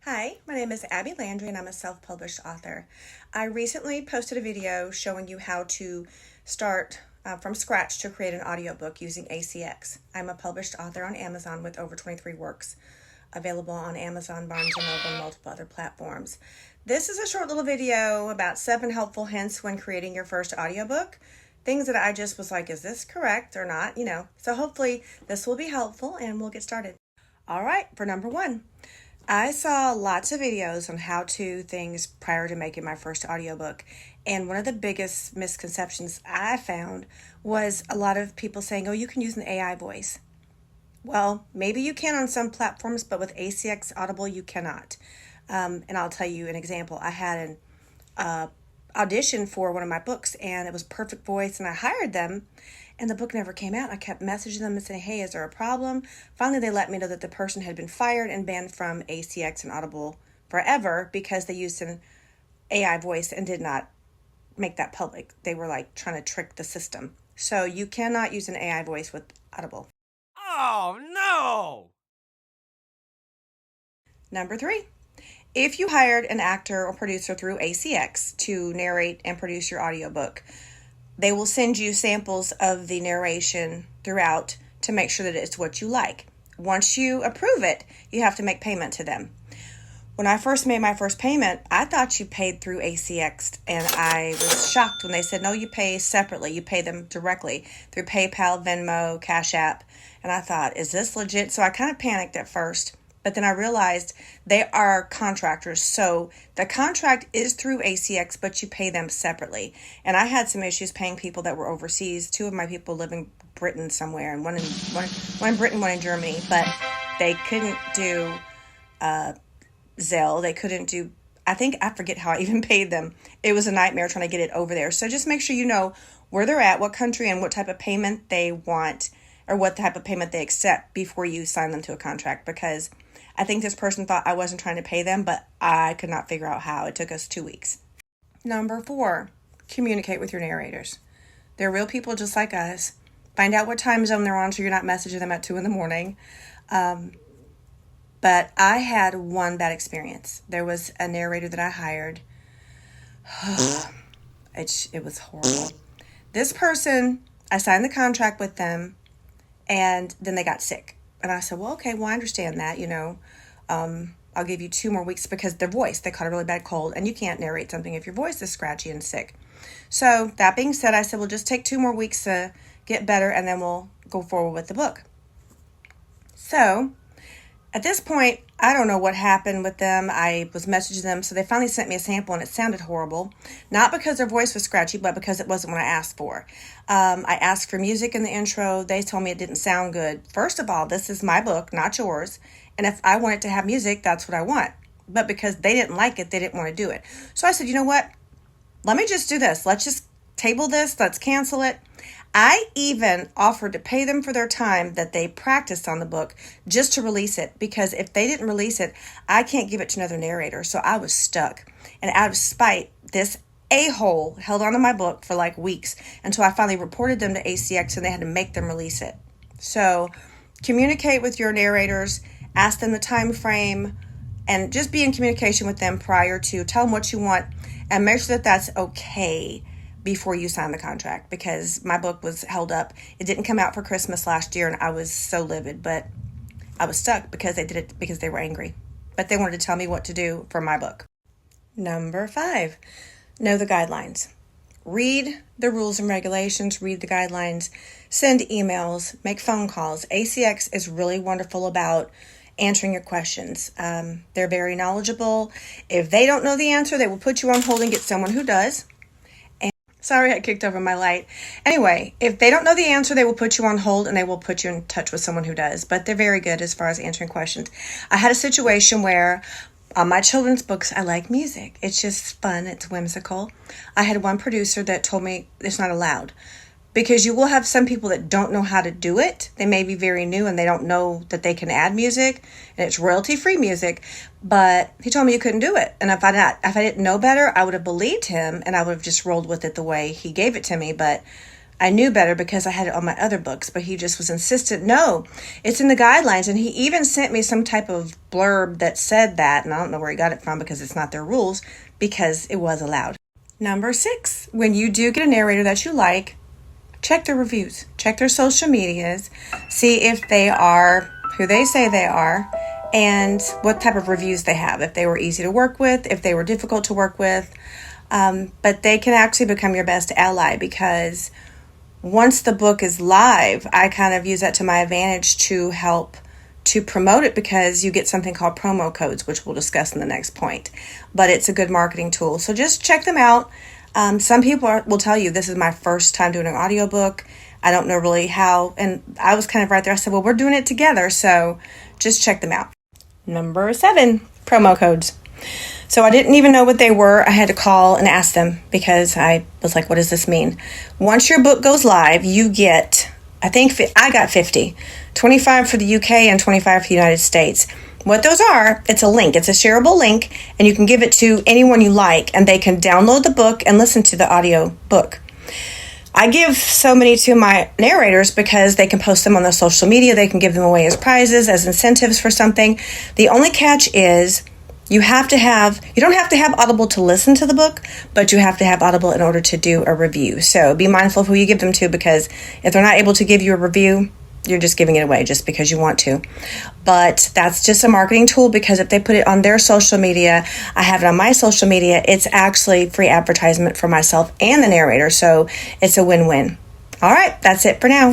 Hi, my name is Abby Landry and I'm a self-published author. I recently posted a video showing you how to start from scratch to create an audiobook using ACX. I'm a published author on Amazon with over 23 works available on Amazon, Barnes & Noble, and multiple other platforms. This is a short little video about 7 helpful hints when creating your first audiobook. Things that I just was like, is this correct or not? So hopefully this will be helpful and we'll get started. All right, for number 1. I saw lots of videos on how-to things prior to making my first audiobook, and one of the biggest misconceptions I found was a lot of people saying, oh, you can use an AI voice. Well, maybe you can on some platforms, but with ACX Audible, you cannot. And I'll tell you an example. I had an audition for one of my books, and it was perfect voice, and I hired them, and the book never came out. I kept messaging them and saying, hey, is there a problem? Finally, they let me know that the person had been fired and banned from ACX and Audible forever because they used an AI voice and did not make that public. They were like trying to trick the system. So you cannot use an AI voice with Audible. Oh, no! Number 3. If you hired an actor or producer through ACX to narrate and produce your audiobook, they will send you samples of the narration throughout to make sure that it's what you like. Once you approve it, you have to make payment to them. When I first made my first payment, I thought you paid through ACX, and I was shocked when they said, no, you pay separately. You pay them directly through PayPal, Venmo, Cash App. And I thought, is this legit? So I kind of panicked at first. But then I realized they are contractors. So the contract is through ACX, but you pay them separately. And I had some issues paying people that were overseas. 2 of my people live in Britain somewhere, and one in Britain, one in Germany. But they couldn't do Zelle. They couldn't do, I forget how I even paid them. It was a nightmare trying to get it over there. So just make sure you know where they're at, what country, and what type of payment they want, or what type of payment they accept before you sign them to a contract, because I think this person thought I wasn't trying to pay them, but I could not figure out how. It took us 2 weeks. Number 4, communicate with your narrators. They're real people just like us. Find out what time zone they're on so you're not messaging them at 2 in the morning. But I had one bad experience. There was a narrator that I hired. It was horrible. This person, I signed the contract with them, and then they got sick. And I said, well, okay, I understand that, I'll give you 2 more weeks because their voice, they caught a really bad cold, and you can't narrate something if your voice is scratchy and sick. So that being said, I said, well, just take 2 more weeks to get better, and then we'll go forward with the book. So at this point, I don't know what happened with them. I was messaging them, so they finally sent me a sample, and it sounded horrible. Not because their voice was scratchy, but because it wasn't what I asked for. I asked for music in the intro. They told me it didn't sound good. First of all, this is my book, not yours. And if I want it to have music, that's what I want. But because they didn't like it, they didn't want to do it. So I said, you know what? Let me just do this. Let's just table this. Let's cancel it. I even offered to pay them for their time that they practiced on the book just to release it, because if they didn't release it, I can't give it to another narrator. So I was stuck. And out of spite, this a-hole held on to my book for like weeks until I finally reported them to ACX, and they had to make them release it. So communicate with your narrators, ask them the time frame, and just be in communication with them prior to. Tell them what you want, and make sure that that's okay before you sign the contract, because my book was held up. It didn't come out for Christmas last year, and I was so livid, but I was stuck because they did it because they were angry. But they wanted to tell me what to do for my book. Number 5, know the guidelines. Read the rules and regulations, read the guidelines, send emails, make phone calls. ACX is really wonderful about answering your questions. They're very knowledgeable. If they don't know the answer, they will put you on hold and get someone who does. Sorry, I kicked over my light. Anyway, if they don't know the answer, they will put you on hold and they will put you in touch with someone who does. But they're very good as far as answering questions. I had a situation where on my children's books, I like music. It's just fun. It's whimsical. I had one producer that told me it's not allowed, because you will have some people that don't know how to do it. They may be very new and they don't know that they can add music, and it's royalty-free music. But he told me you couldn't do it. And if I didn't know better, I would have believed him and I would have just rolled with it the way he gave it to me. But I knew better because I had it on my other books, but he just was insistent, no, it's in the guidelines. And he even sent me some type of blurb that said that, and I don't know where he got it from because it's not their rules, because it was allowed. Number 6, when you do get a narrator that you like, check their reviews, check their social medias, see if they are who they say they are, and what type of reviews they have, if they were easy to work with, if they were difficult to work with. But they can actually become your best ally, because once the book is live, I kind of use that to my advantage to help to promote it, because you get something called promo codes, which we'll discuss in the next point. But it's a good marketing tool. So just check them out. Some people will tell you, this is my first time doing an audiobook. I don't know really how. And I was kind of right there. I said, well, we're doing it together. So just check them out. Number 7, promo codes. So I didn't even know what they were. I had to call and ask them, because I was like, what does this mean? Once your book goes live, you get, I think I got 50, 25 for the UK and 25 for the United States. What those are, it's a link. It's a shareable link, and you can give it to anyone you like, and they can download the book and listen to the audio book. I give so many to my narrators because they can post them on their social media. They can give them away as prizes, as incentives for something. The only catch is you don't have to have Audible to listen to the book, but you have to have Audible in order to do a review. So be mindful of who you give them to, because if they're not able to give you a review, you're just giving it away just because you want to. But that's just a marketing tool, because if they put it on their social media, I have it on my social media, it's actually free advertisement for myself and the narrator. So it's a win-win. All right, that's it for now.